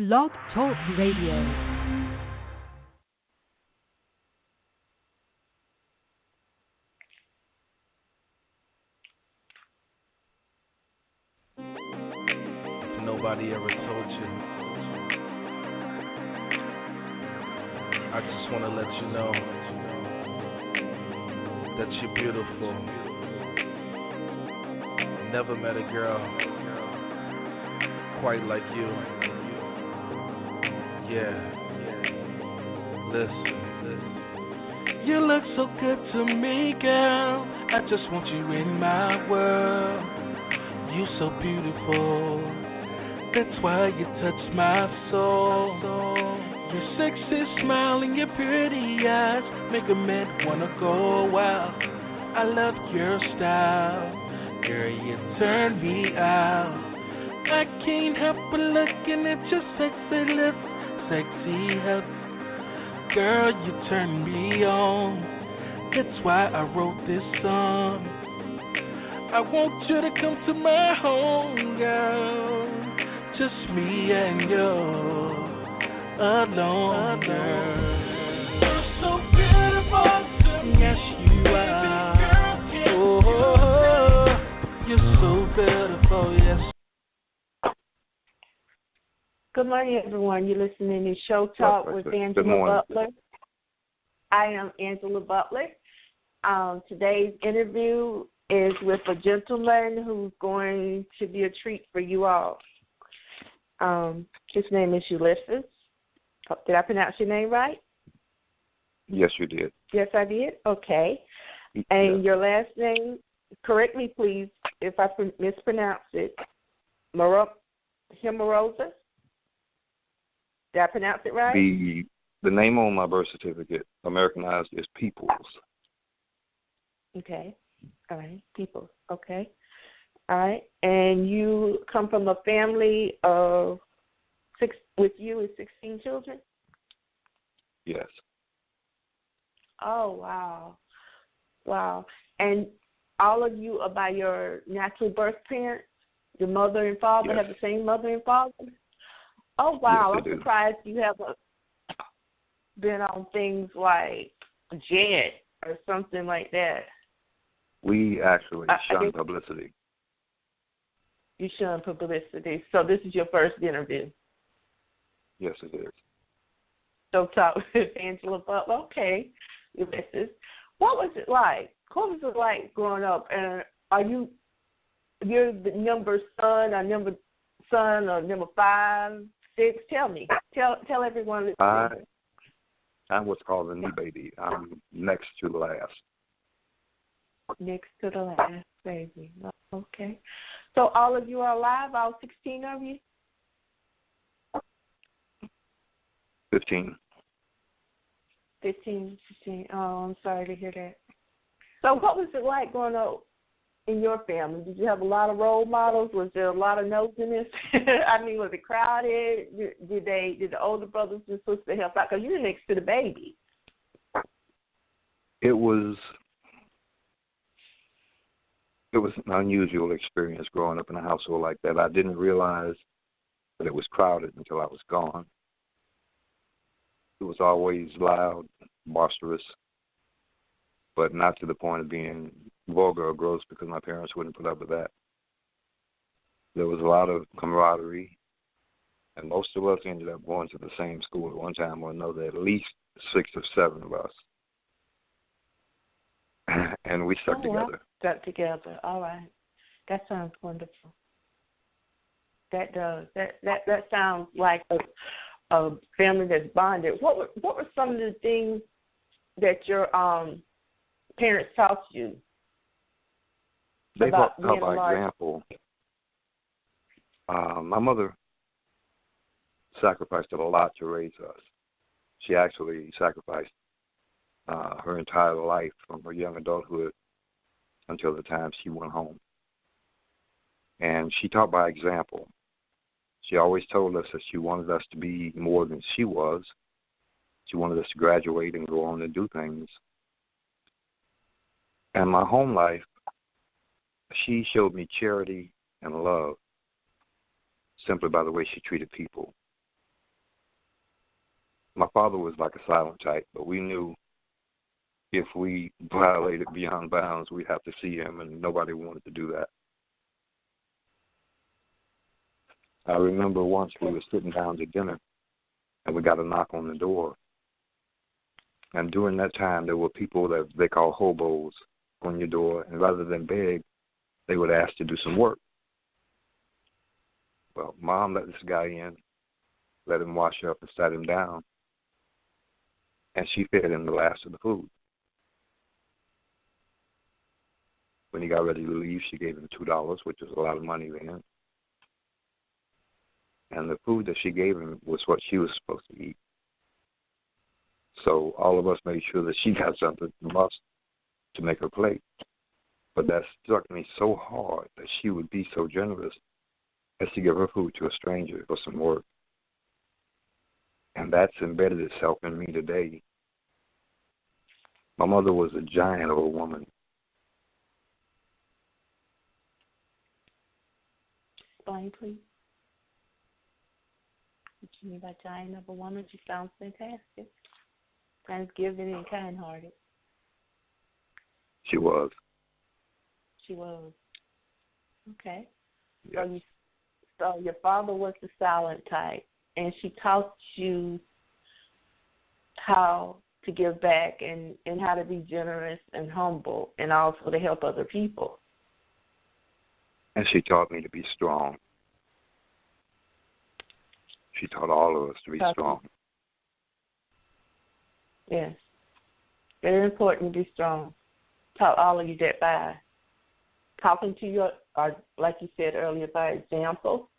Blog Talk Radio. Nobody ever told you. I just want to let you know that you're beautiful. Never met a girl quite like you. Yeah. Listen. You look so good to me, girl. I just want you in my world. You so beautiful. That's why you touch my soul. Your sexy smile and your pretty eyes make a man wanna go wild. I love your style, girl, you turn me out. I can't help but looking at your sexy lips, sexy hips. Girl, you turn me on. That's why I wrote this song. I want you to come to my home, girl. Just me and you. Alone, girl. You're so beautiful to me. Yes, you are. Oh, you're so beautiful, yes. Good morning, everyone. You're listening to Show Talk with Angela Butler. I am Angela Butler. Today's interview is with a gentleman who's going to be a treat for you all. His name is Ulysses. Did I pronounce your name right? Yes, you did. Yes, I did? Okay. And yes. Your last name, correct me, please, if I mispronounce it. Hermonsa? Did I pronounce it right? The name on my birth certificate, Americanized, is Peoples. Okay. All right. Peoples. Okay. All right. And you come from a family of 16 children? Yes. Oh, wow. Wow. And all of you are by your natural birth parents? Your mother and father yes. have the same mother and father? Oh, wow. Yes, I'm surprised you haven't been on things like Jet or something like that. We actually shun publicity. You shun publicity. So this is your first interview? Yes, it is. So talk with Angela Butler. Okay. Ulysses. What was it like? What was it like growing up? And you're the number son or number 5, 6? Tell me. Tell everyone. I'm what's called the new baby. I'm next to the last. Next to the last baby. Okay. So all of you are alive, all 16 of you? 15. 15. Oh, I'm sorry to hear that. So what was it like growing up in your family? Did you have a lot of role models? Was there a lot of nosiness? I mean, was it crowded? Did the older brothers and sisters help out? Because you're next to the baby. It was an unusual experience growing up in a household like that. I didn't realize that it was crowded until I was gone. It was always loud, boisterous, but not to the point of being vulgar or gross because my parents wouldn't put up with that. There was a lot of camaraderie, and most of us ended up going to the same school at one time or another, at least 6 or 7 of us. And we stuck together. Wow. Stuck together. All right. That sounds wonderful. That does. That sounds like a family that's bonded. What were some of the things that your parents taught you? They taught by example. My mother sacrificed a lot to raise us. She actually sacrificed her entire life from her young adulthood until the time she went home. And she taught by example. She always told us that she wanted us to be more than she was. She wanted us to graduate and go on and do things. And my home life, she showed me charity and love simply by the way she treated people. father was like a silent type, but we knew if we violated beyond bounds, we'd have to see him, and nobody wanted to do that. I remember once we were sitting down to dinner, and we got a knock on the door. And during that time, there were people that they call hobos on your door, and rather than beg, they would ask to do some work. Well, Mom let this guy in, let him wash up and sat him down, and she fed him the last of the food. When he got ready to leave, she gave him $2, which was a lot of money then. And the food that she gave him was what she was supposed to eat. So all of us made sure that she got something from us to make her plate. But that struck me so hard that she would be so generous as to give her food to a stranger for some work. And that's embedded itself in me today. My mother was a giant of a woman. Explain, please. What you mean by giant of a woman? She sounds fantastic. Thanksgiving and kind-hearted. She was. She was. Okay. Yes. So your father was the silent type, and she taught you how to give back and how to be generous and humble and also to help other people. And she taught me to be strong. She taught all of us to be strong. Yes. Very important to be strong. Taught all of you that by talking to you, or like you said earlier, by example.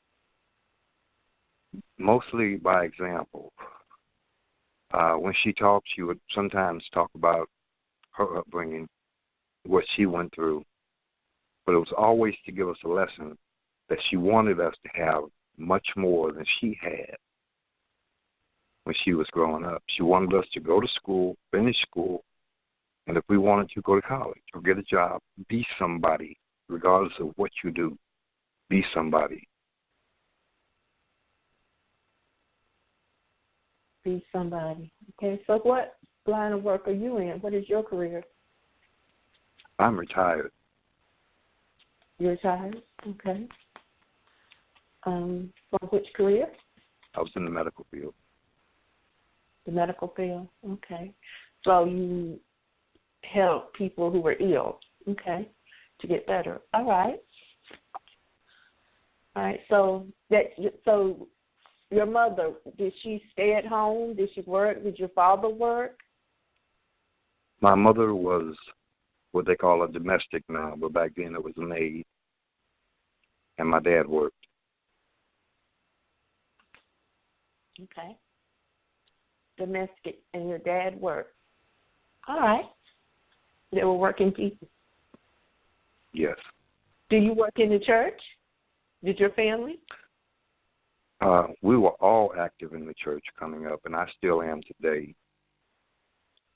Mostly by example. When she talked, she would sometimes talk about her upbringing, what she went through. But it was always to give us a lesson that she wanted us to have much more than she had when she was growing up. She wanted us to go to school, finish school, and if we wanted to go to college or get a job, be somebody, regardless of what you do. Be somebody. Be somebody. Okay, so what line of work are you in? What is your career? I'm retired. You're retired? Okay. From which career? I was in the medical field. The medical field, okay. So you help people who were ill, okay, to get better. All right. All right. So your mother, did she stay at home? Did she work? Did your father work? My mother was what they call a domestic now, but back then it was a maid. And my dad worked. Okay. Domestic, and your dad worked. All right. They were working people. Yes. Do you work in the church? Did your family? We were all active in the church coming up, and I still am today.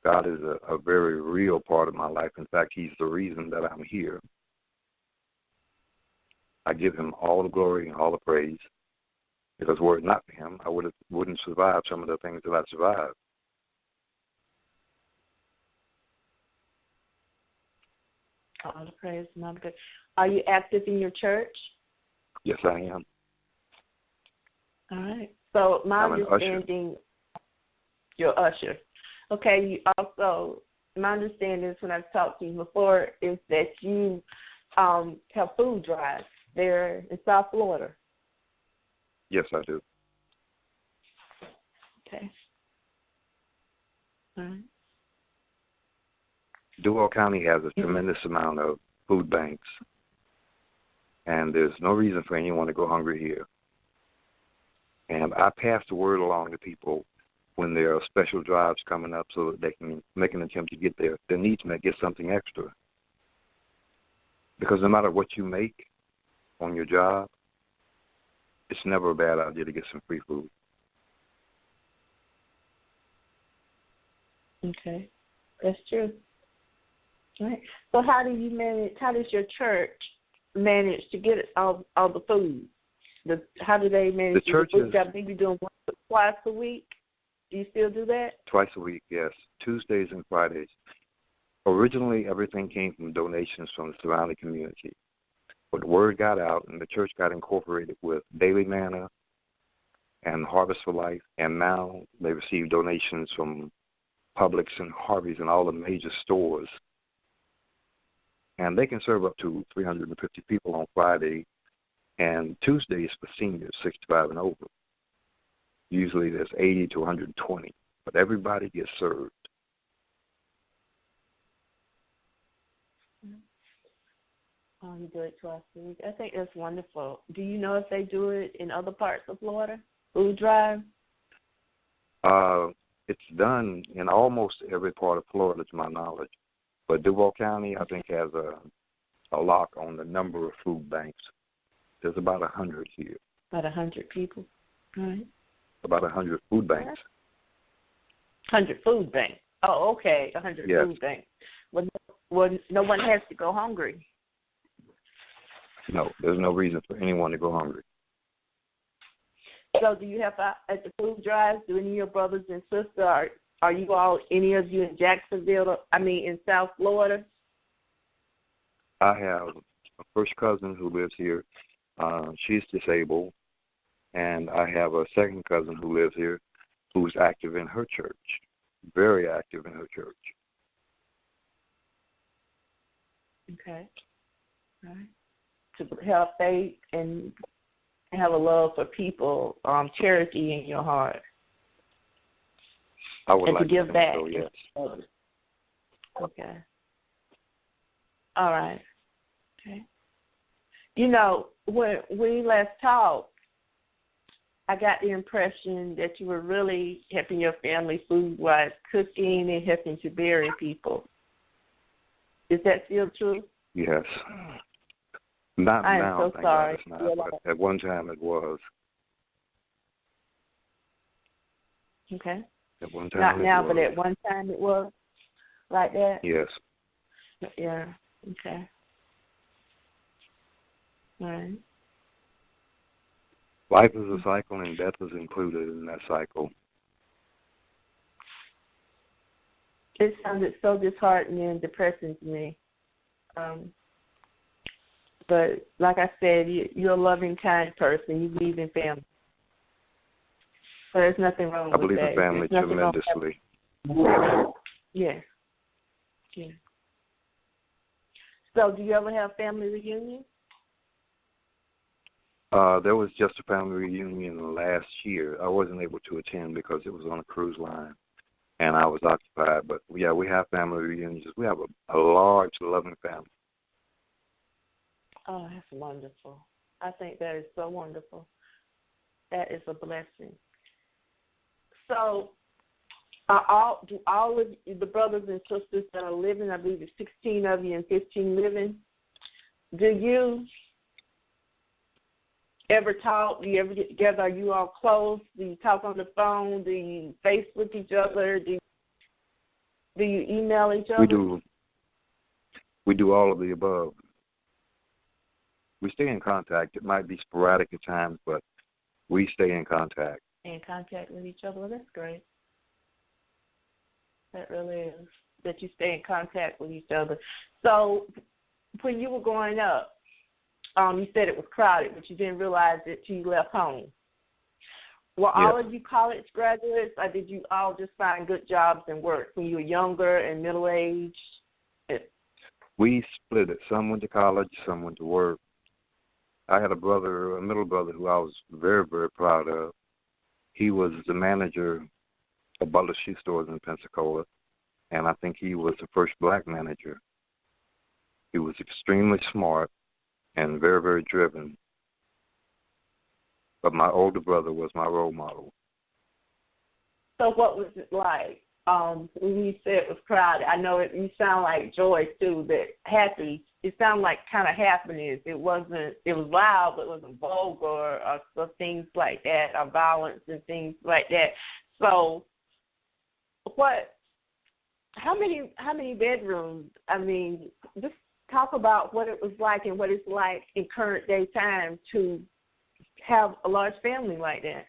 God is a very real part of my life. In fact, He's the reason that I'm here. I give Him all the glory and all the praise, because were it not for Him, I wouldn't survive some of the things that I survived. All the praise and all the good. Are you active in your church? Yes, I am. All right. So my understanding, you're usher. Okay. You also, my understanding is when I've talked to you before is that you have food drives there in South Florida. Yes, I do. Okay. All right. Duval County has a tremendous amount of food banks, and there's no reason for anyone to go hungry here. And I pass the word along to people when there are special drives coming up so that they can make an attempt to get there. If they need to get something extra. Because no matter what you make on your job, it's never a bad idea to get some free food. Okay. That's true. All right. So how does your church manage to get all the food? How do they manage the churches, food? Maybe doing once or twice a week? Do you still do that? Twice a week, yes. Tuesdays and Fridays. Originally, everything came from donations from the surrounding community. But the word got out, and the church got incorporated with Daily Manna and Harvest for Life, and now they receive donations from Publix and Harvey's and all the major stores. And they can serve up to 350 people on Friday, and Tuesdays for seniors, 65 and over. Usually there's 80 to 120, but everybody gets served. You do it twice a week. I think that's wonderful. Do you know if they do it in other parts of Florida? Food drive? It's done in almost every part of Florida, to my knowledge. But Duval County, I think, has a lock on the number of food banks. There's about 100 here. About 100 people, right? About 100 food banks. 100 food banks. Oh, okay, 100 yes. food banks. Well, no one has to go hungry. No, there's no reason for anyone to go hungry. So do you have, at the food drives, do any of your brothers and sisters, are you all, any of you in Jacksonville, in South Florida? I have a first cousin who lives here. She's disabled. And I have a second cousin who lives here who's active in her church, very active in her church. Okay. All right. To have faith and have a love for people, charity in your heart. I would and like to give back. So, yes. Okay. All right. Okay. You know, when we last talked, I got the impression that you were really helping your family food-wise, cooking and helping to bury people. Is that still true? Yes. Not I am now, so sorry. It's not, but at one time it was. Okay. At one time Not now, was. but at one time it was like that? Yes. Yeah. Okay. All right. Life is a cycle, and death is included in that cycle. It sounded so disheartening and depressing to me. But like I said, you're a loving, kind person. You believe in family. So there's nothing wrong with that. I believe in family tremendously. Yes. Yeah. So do you ever have family reunions? There was just a family reunion last year. I wasn't able to attend because it was on a cruise line, and I was occupied. But, yeah, we have family reunions. We have a large, loving family. Oh, that's wonderful. I think that is so wonderful. That is a blessing. So do all of the brothers and sisters that are living, I believe it's 16 of you and 15 living, do you ever talk? Do you ever get together? Are you all close? Do you talk on the phone? Do you Facebook each other? Do you email each other? We do all of the above. We stay in contact. It might be sporadic at times, but we stay in contact. In contact with each other? Well, that's great. That really is, that you stay in contact with each other. So when you were growing up, you said it was crowded, but you didn't realize that you left home. Were all of you college graduates, or did you all just find good jobs and work when you were younger and middle-aged? We split it. Some went to college, some went to work. I had a middle brother, who I was very, very proud of. He was the manager of Butler Shoe Stores in Pensacola, and I think he was the first black manager. He was extremely smart and very, very driven. But my older brother was my role model. So what was it like when you said it was crowded? I know you sound like Joy, too, that happy. It sounded like kind of happiness. It was loud, but it wasn't vulgar or things like that, or violence and things like that. So how many bedrooms? I mean, just talk about what it was like and what it's like in current day time to have a large family like that.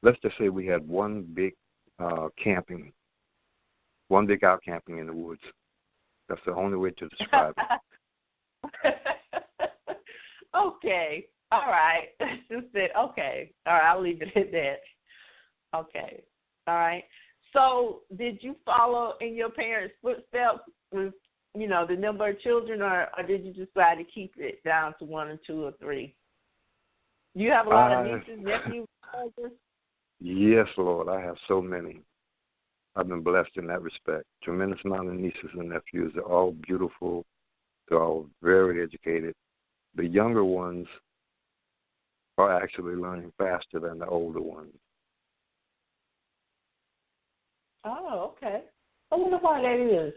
let's just say we had one big out camping in the woods. That's the only way to describe it. Okay. All right. Just said, okay. All right, I'll leave it at that. Okay. All right. So did you follow in your parents' footsteps with, the number of children, or did you decide to keep it down to 1 or 2 or 3? Do you have a lot of nieces, nephews, cousins? Yes, Lord. I have so many. I've been blessed in that respect. Tremendous amount of nieces and nephews. They're all beautiful. They're all very educated. The younger ones are actually learning faster than the older ones. Oh, okay. I wonder why that is.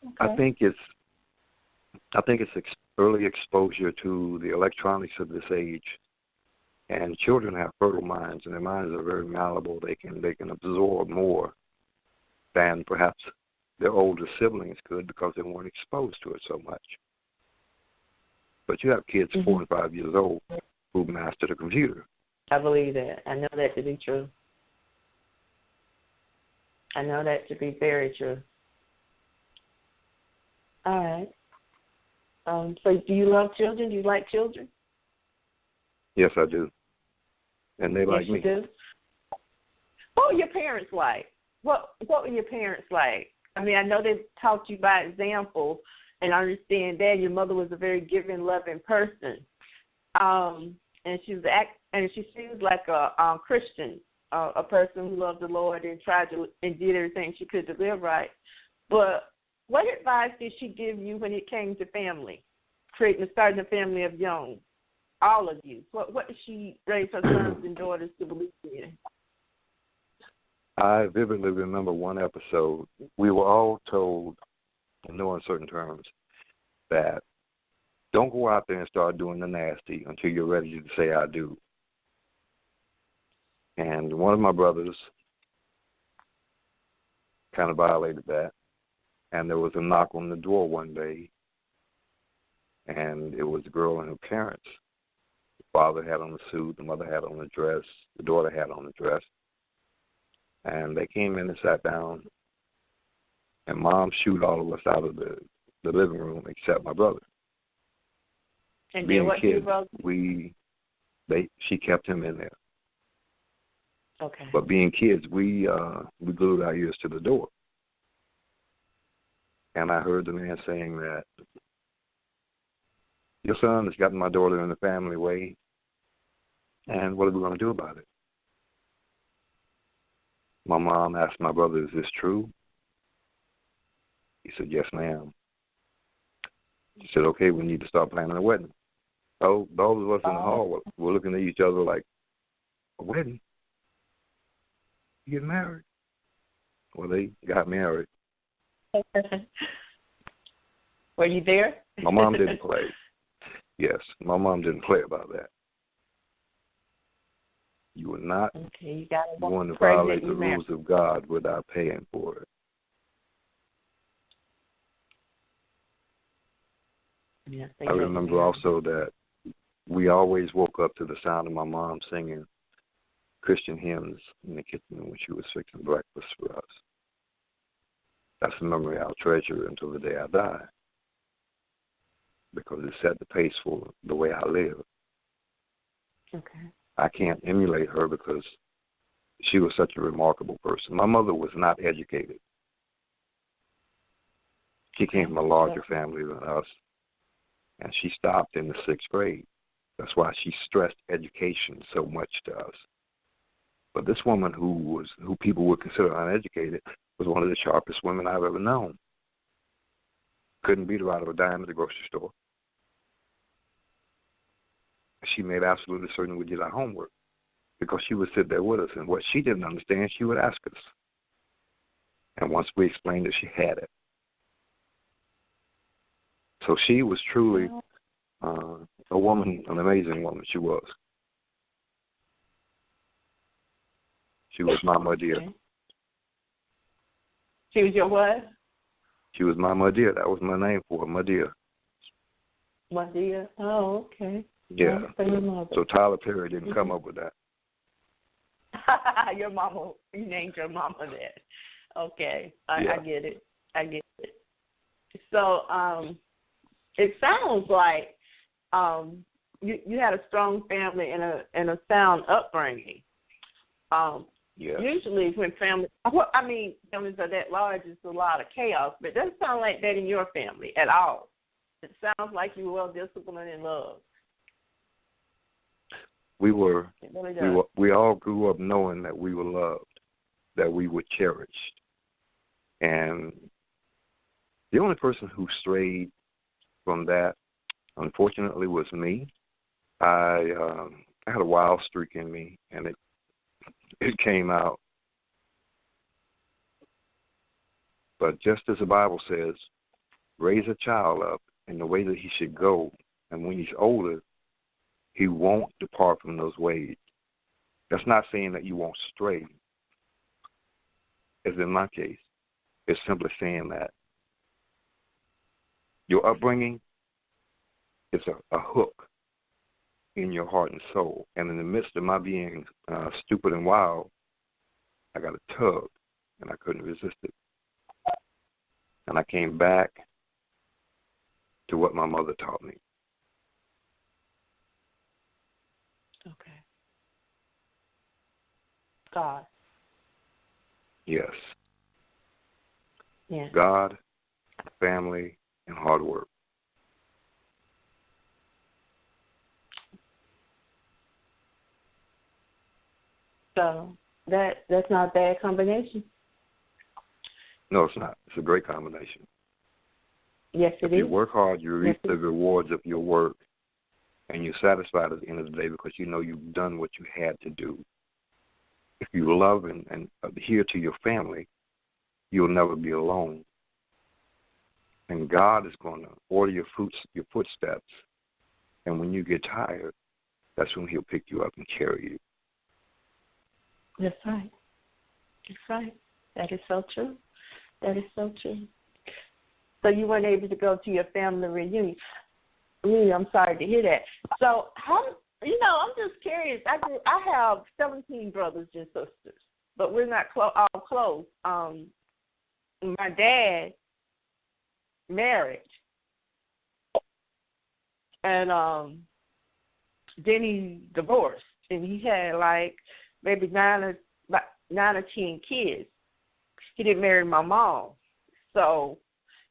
Okay. I think it's early exposure to the electronics of this age. And children have fertile minds, and their minds are very malleable. They can absorb more than perhaps their older siblings could because they weren't exposed to it so much. But you have kids 4 and 5 years old who mastered a computer. I believe that. I know that to be true. I know that to be very true. All right. So do you love children? Do you like children? Yes, I do. And they like me. You do? What were your parents like? What were your parents like? I mean, I know they taught you by example, and I understand that your mother was a very giving, loving person. And she seems like a Christian, a person who loved the Lord and and did everything she could to live right. But what advice did she give you when it came to family, starting a family of young? All of you. What did she raise her sons and daughters to believe in? I vividly remember one episode. We were all told, in no uncertain terms, that don't go out there and start doing the nasty until you're ready to say I do. And one of my brothers kind of violated that. And there was a knock on the door one day, and it was a girl and her parents. The father had on a suit, the mother had on a dress, the daughter had on a dress. And they came in and sat down, and Mom shooed all of us out of the living room except my brother. And being what kids, she kept him in there. Okay. But being kids, we glued our ears to the door. And I heard the man saying that your son has gotten my daughter in the family way, and what are we going to do about it? My mom asked my brother, is this true? He said, yes, ma'am. She said, okay, we need to start planning a wedding. So those of us in the hall were looking at each other like, a wedding? You get married? Well, they got married. Were you there? My mom didn't play. Yes, my mom didn't play about that. You were not going to violate the rules of God without paying for it. Yes, I remember also that we always woke up to the sound of my mom singing Christian hymns in the kitchen when she was fixing breakfast for us. That's a memory I'll treasure until the day I die, because it set the pace for the way I live. Okay. I can't emulate her because she was such a remarkable person. My mother was not educated. She came from a larger family than us, and she stopped in the 6th grade. That's why she stressed education so much to us. But this woman who people would consider uneducated was one of the sharpest women I've ever known. Couldn't beat her out of a dime at the grocery store. She made absolutely certain we did our homework because she would sit there with us, and what she didn't understand, she would ask us. And once we explained it, she had it. So she was truly a woman, an amazing woman. She was. She was my dear. Okay. She was your what? She was my dear. That was my name for her, my dear. My dear. Oh, okay. Yeah. For your mother. So Tyler Perry didn't come up with that. Your mama, you named your mama that. Okay, I get it. I get it. So it sounds like you had a strong family and a sound upbringing. Yes. Usually when families are that large, it's a lot of chaos, but it doesn't sound like that in your family at all. It sounds like you were well disciplined and loved. We really all grew up knowing that we were loved, that we were cherished. And the only person who strayed from that, unfortunately, was me. I had a wild streak in me, and it came out. But just as the Bible says, raise a child up in the way that he should go, and when he's older, he won't depart from those ways. That's not saying that you won't stray, as in my case. It's simply saying that your upbringing is a hook in your heart and soul. And in the midst of my being stupid and wild, I got a tug, and I couldn't resist it. And I came back to what my mother taught me. Okay. God. Yes. Yeah. God, family, and hard work. So that's not a bad combination. No, it's not. It's a great combination. Yes, it is. If you work hard, you reap the rewards of your work, and you're satisfied at the end of the day because you know you've done what you had to do. If you love and adhere to your family, you'll never be alone. And God is going to order your footsteps, and when you get tired, that's when he'll pick you up and carry you. That's right. That's right. That is so true. That is so true. So you weren't able to go to your family reunion. Really, I'm sorry to hear that. So how? I'm just curious. I have 17 brothers and sisters, but we're not all close. My dad married, and then he divorced, and he had like maybe 9 or 10 kids. He didn't marry my mom, so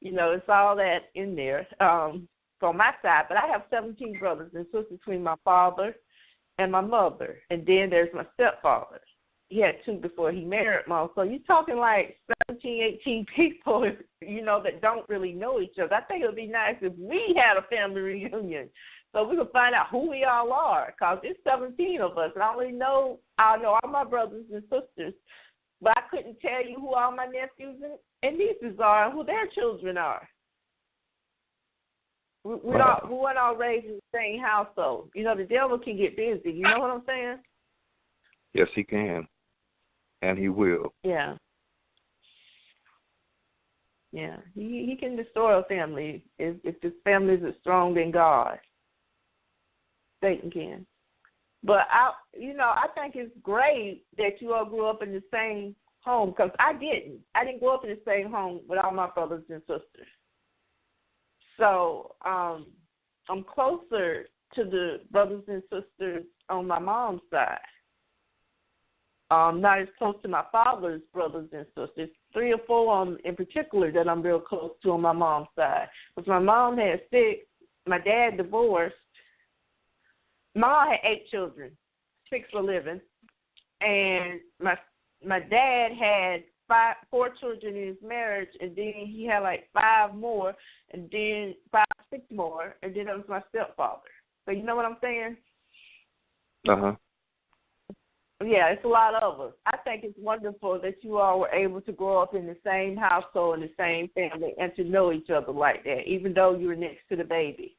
it's all that in there. On my side, but I have 17 brothers and sisters between my father and my mother, and then there's my stepfather. He had 2 before he married Mom. So you're talking like 17, 18 people, that don't really know each other. I think it would be nice if we had a family reunion so we could find out who we all are, because it's 17 of us, and I know all my brothers and sisters, but I couldn't tell you who all my nephews and nieces are and who their children are. We weren't all raised in the same household. The devil can get busy. You know what I'm saying? Yes, he can. And he will. Yeah. Yeah. He can destroy a family if his family is strong in God. Satan can. But I think it's great that you all grew up in the same home, because I didn't. I didn't grow up in the same home with all my brothers and sisters. So I'm closer to the brothers and sisters on my mom's side. Not as close to my father's brothers and sisters. 3 or 4 in particular that I'm real close to on my mom's side. Because my mom had 6. My dad divorced. Mom had 8 children. 6 were living. And my dad had 4 children in his marriage, and then he had like 5 more, and then 5, 6 more, and then it was my stepfather. So you know what I'm saying? Uh-huh. Yeah, it's a lot of us. I think it's wonderful that you all were able to grow up in the same household, in the same family, and to know each other like that, even though you were next to the baby.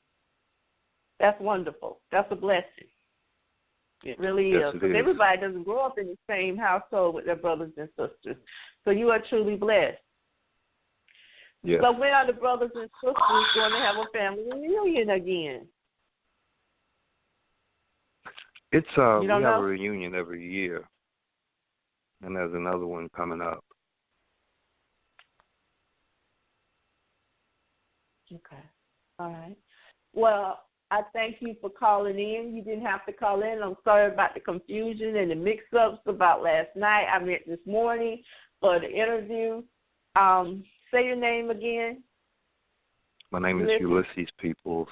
That's wonderful. That's a blessing. It really is. Because everybody doesn't grow up in the same household with their brothers and sisters. So you are truly blessed. Yes. So when are the brothers and sisters going to have a family reunion again? It's we have know? a reunion every year, and there's another one coming up. Okay. All right. Well, I thank you for calling in. You didn't have to call in. I'm sorry about the confusion and the mix-ups about last night. I meant this morning for the interview. Say your name again. My name is Ulysses Peoples.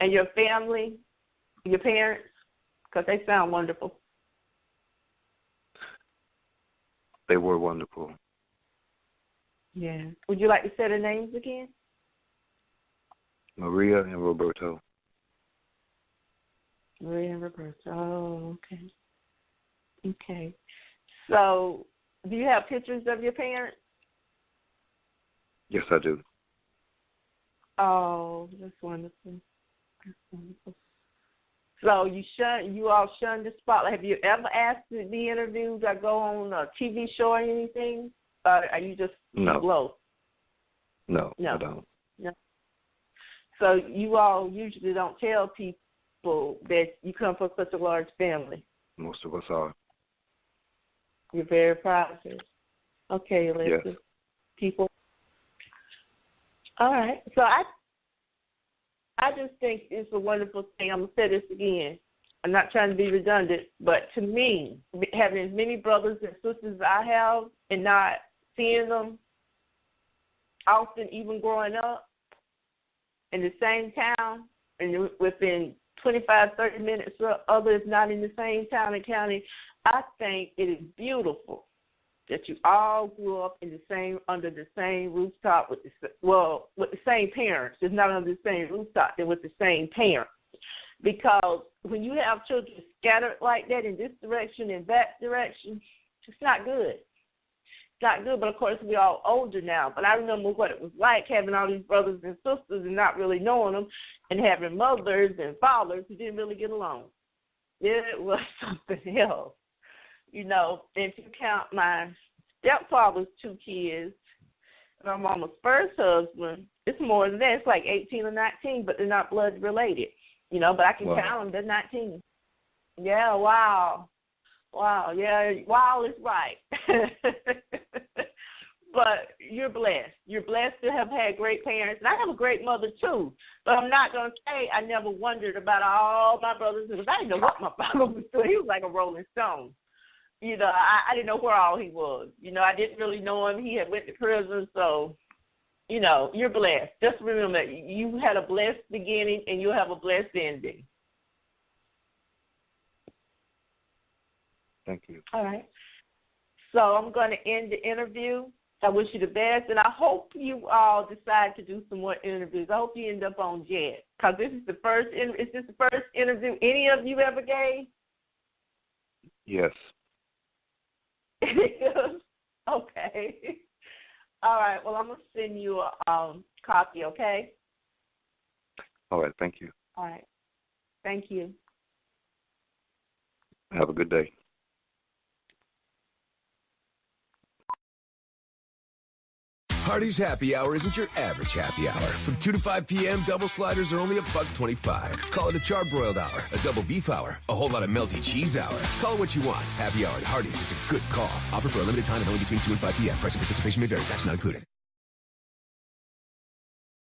And your family, your parents, because they sound wonderful. They were wonderful. Yeah. Would you like to say their names again? Maria and Roberto. Maria and Roberto. Oh, okay. Okay. So, do you have pictures of your parents? Yes, I do. Oh, that's wonderful. That's wonderful. So you all shun the spotlight. Have you ever asked to be interviewed or go on a TV show or anything? Are you just low? No, I don't. No. So you all usually don't tell people that you come from such a large family. Most of us are. You're very proud of it. Okay, Ulysses. Yes. People. All right. So I just think it's a wonderful thing. I'm going to say this again. I'm not trying to be redundant, but to me, having as many brothers and sisters as I have and not seeing them often, even growing up in the same town and within 25, 30 minutes or others not in the same town and county, I think it is beautiful that you all grew up under the same rooftop with the same parents. It's not under the same rooftop, they're with the same parents. Because when you have children scattered like that in this direction and that direction, it's not good. It's not good, but of course we're all older now. But I remember what it was like having all these brothers and sisters and not really knowing them and having mothers and fathers who didn't really get along. It was something else. You know, if you count my stepfather's 2 kids, my mama's first husband, it's more than that. It's like 18 or 19, but they're not blood related. You know, but I can count them. They're 19. Yeah, wow. Wow, yeah, wow is right. But you're blessed. You're blessed to have had great parents. And I have a great mother, too. But I'm not going to say I never wondered about all my brothers. Because I didn't know what my father was doing. He was like a rolling stone. You know, I didn't know where all he was. You know, I didn't really know him. He had went to prison, so, you know, you're blessed. Just remember, you had a blessed beginning and you'll have a blessed ending. Thank you. All right. So I'm going to end the interview. I wish you the best, and I hope you all decide to do some more interviews. I hope you end up on Jet, because this is the first interview any of you ever gave? Yes. Okay. All right. Well, I'm going to send you a copy, okay? All right. Thank you. All right. Thank you. Have a good day. Hardee's Happy Hour isn't your average happy hour. From 2 to 5 p.m., double sliders are only $1.25. Call it a charbroiled hour, a double beef hour, a whole lot of melty cheese hour. Call it what you want. Happy Hour at Hardee's is a good call. Offer for a limited time and only between 2 and 5 p.m. Price and participation may vary. Tax not included.